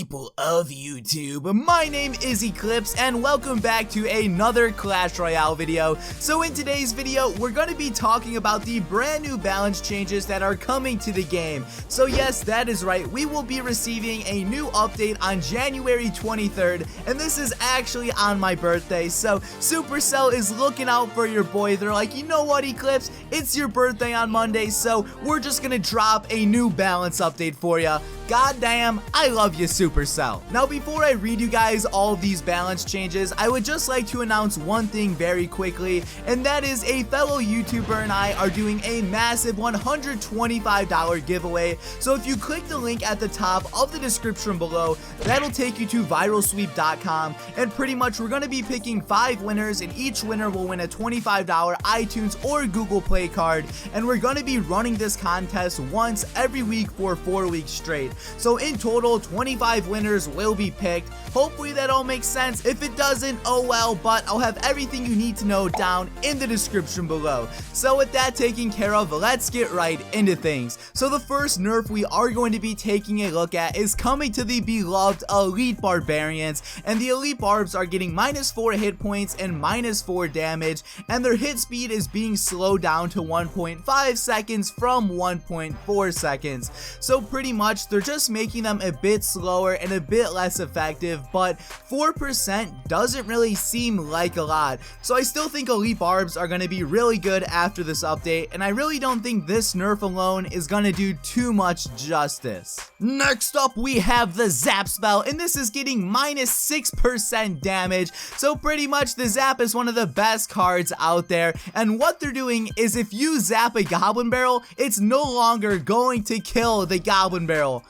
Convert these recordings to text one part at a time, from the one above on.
people of YouTube, my name is Eclihpse and welcome back to another Clash Royale video. So in today's video, we're going to be talking about the brand new balance changes that are coming to the game. So yes, that is right, we will be receiving a new update on January 23rd, and this is actually on my birthday. So SUPERCELL is looking out for your boy. They're like, you know what, Eclihpse, it's your birthday on Monday, so we're just going to drop a new balance update for you. God damn, I love you, SUPERCELL. Now, before I read you guys all of these balance changes, I would just like to announce one thing very quickly, and that is a fellow YouTuber and I are doing a massive $125 giveaway. So if you click the link at the top of the description below, that'll take you to viralsweep.com, and pretty much we're going to be picking 5 winners, and each winner will win a $25 iTunes or Googleplay card, and we're going to be running this contest once every week for 4 weeks straight. So in total, 25 winners will be picked. Hopefully that all makes sense. If it doesn't, oh well, but I'll have everything you need to know down in the description below. So with that taken care of, let's get right into things. So the first nerf we are going to be taking a look at is coming to the beloved Elite Barbarians, and the Elite Barbs are getting -4 hit points and -4 damage, and their hit speed is being slowed down to 1.5 seconds from 1.4 seconds. So pretty much they're just making them a bit slower and a bit less effective, but 4% doesn't really seem like a lot. So I still think Elite Barbs are going to be really good after this update, and I really don't think this nerf alone is going to do too much justice. Next up, we have the Zap Spell, and this is getting -6% damage. So pretty much the Zap is one of the best cards out there, and what they're doing is if you zap a Goblin Barrel, it's no longer going to kill the Goblin Barrel.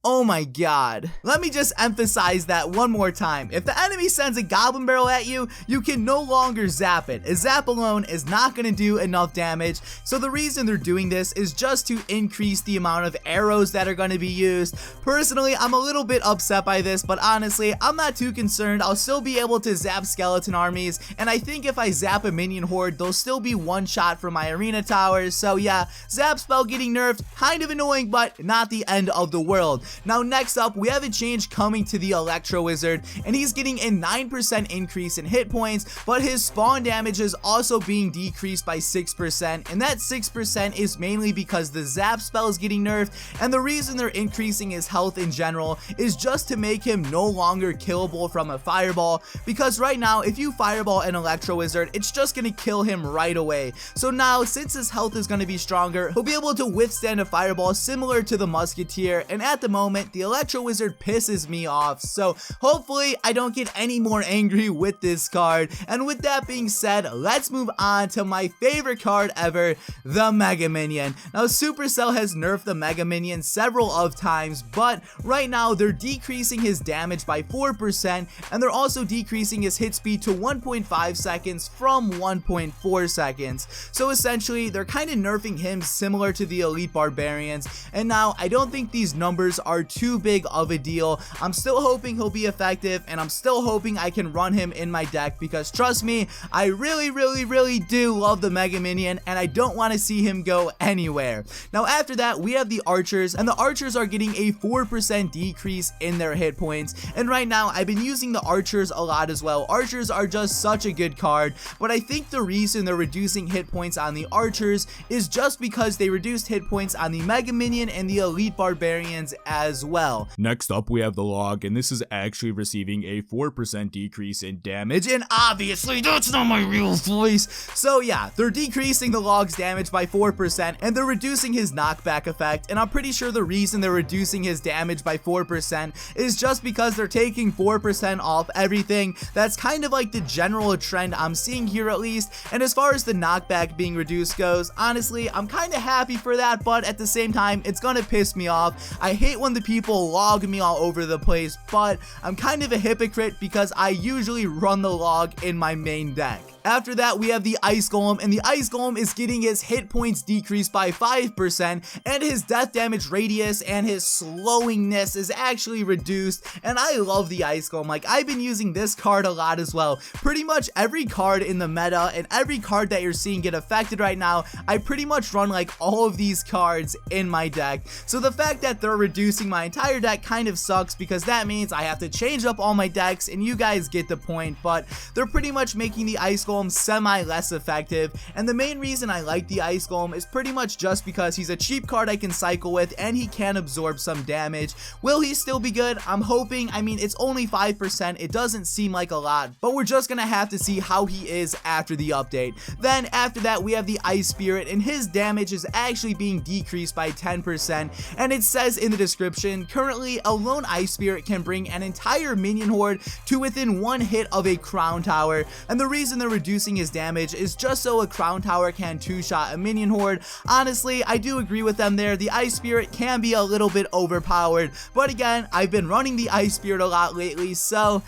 Oh my god. Let me just emphasize that one more time. If the enemy sends a Goblin Barrel at you, you can no longer zap it. A zap alone is not going to do enough damage. So the reason they're doing this is just to increase the amount of arrows that are going to be used. Personally, I'm a little bit upset by this, but honestly, I'm not too concerned. I'll still be able to zap skeleton armies, and I think if I zap a minion horde, they'll still be one shot from my arena towers. So yeah, Zap Spell getting nerfed, kind of annoying, but not the end of the world. Now next up, we have a change coming to the Electro Wizard, and he's getting a 9% increase in hit points, but his spawn damage is also being decreased by 6%, and that 6% is mainly because the Zap Spell is getting nerfed, and the reason they're increasing his health in general is just to make him no longer killable from a fireball, because right now if you fireball an Electro Wizard, it's just going to kill him right away. So now, since his health is going to be stronger, he'll be able to withstand a fireball similar to the Musketeer, and at the moment the Electro Wizard pisses me off, so hopefully I don't get any more angry with this card. And with that being said, let's move on to my favorite card ever, the Mega Minion. Now SUPERCELL has nerfed the Mega Minion several of times, but right now they're decreasing his damage by 4%, and they're also decreasing his hit speed to 1.5 seconds from 1.4 seconds. So essentially they're kind of nerfing him similar to the Elite Barbarians, and now I don't think these numbers are too big of a deal. I'm still hoping he'll be effective, and I'm still hoping I can run him in my deck, because trust me, I really do love the Mega Minion, and I don't want to see him go anywhere. Now after that, we have the Archers, and the Archers are getting a 4% decrease in their hit points, and right now I've been using the Archers a lot as well. Archers are just such a good card, but I think the reason they're reducing hit points on the Archers is just because they reduced hit points on the Mega Minion and the Elite Barbarians as well. Next up, we have the Log, and this is actually receiving a 4% decrease in damage, and obviously that's not my real voice. So yeah, they're decreasing the Log's damage by 4%, and they're reducing his knockback effect, and I'm pretty sure the reason they're reducing his damage by 4% is just because they're taking 4% off everything. That's kind of like the general trend I'm seeing here, at least. And as far as the knockback being reduced goes, honestly, I'm kind of happy for that, but at the same time, it's gonna piss me off. I hate when the people log me all over the place, but I'm kind of a hypocrite because I usually run the log in my main deck. After that, we have the Ice Golem, and the Ice Golem is getting his hit points decreased by 5%, and his death damage radius and his slowingness is actually reduced, and I love the Ice Golem. Like, I've been using this card a lot as well. Pretty much every card in the meta and every card that you're seeing get affected right now, I pretty much run like all of these cards in my deck. So the fact that they're reducing reducing my entire deck kind of sucks because that means I have to change up all my decks, and you guys get the point. But they're pretty much making the Ice Golem semi less effective, and the main reason I like the Ice Golem is pretty much just because he's a cheap card I can cycle with and he can absorb some damage. Will he still be good? I'm hoping. I mean, it's only 5%, it doesn't seem like a lot, but we're just gonna have to see how he is after the update. Then after that we have the Ice Spirit, and his damage is actually being decreased by 10%, and it says in the description, currently a lone Ice Spirit can bring an entire minion horde to within one hit of a crown tower, and the reason they're reducing his damage is just so a crown tower can two-shot a minion horde. Honestly, I do agree with them there. The Ice Spirit can be a little bit overpowered, but again, I've been running the Ice Spirit a lot lately, so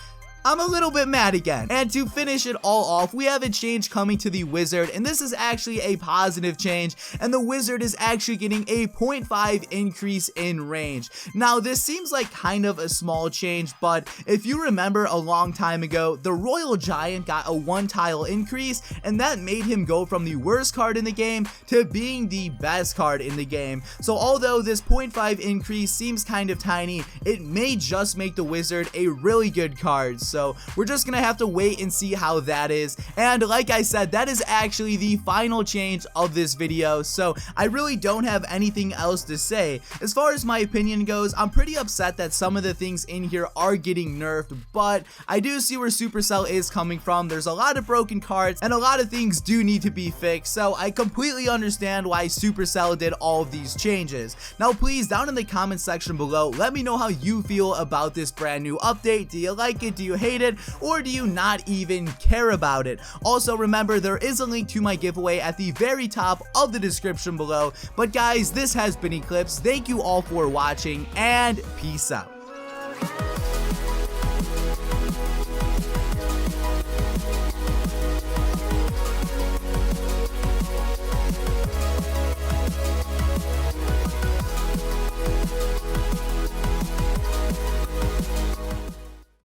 I'm a little bit mad again. And to finish it all off, we have a change coming to the Wizard, and this is actually a positive change, and the Wizard is actually getting a 0.5 increase in range. Now, this seems like kind of a small change, but if you remember a long time ago, the Royal Giant got a 1 tile increase, and that made him go from the worst card in the game to being the best card in the game. So although this 0.5 increase seems kind of tiny, it may just make the Wizard a really good card. So we're just gonna have to wait and see how that is. And like I said, that is actually the final change of this video, so I really don't have anything else to say. As far as my opinion goes, I'm pretty upset that some of the things in here are getting nerfed, but I do see where Supercell is coming from. There's a lot of broken cards and a lot of things do need to be fixed, so I completely understand why Supercell did all of these changes. Now please, down in the comment section below, let me know how you feel about this brand new update. Do you like it? Do you hate it? Or do you not even care about it? Also remember, there is a link to my giveaway at the very top of the description below. But guys, this has been Eclihpse. Thank you all for watching, and peace out.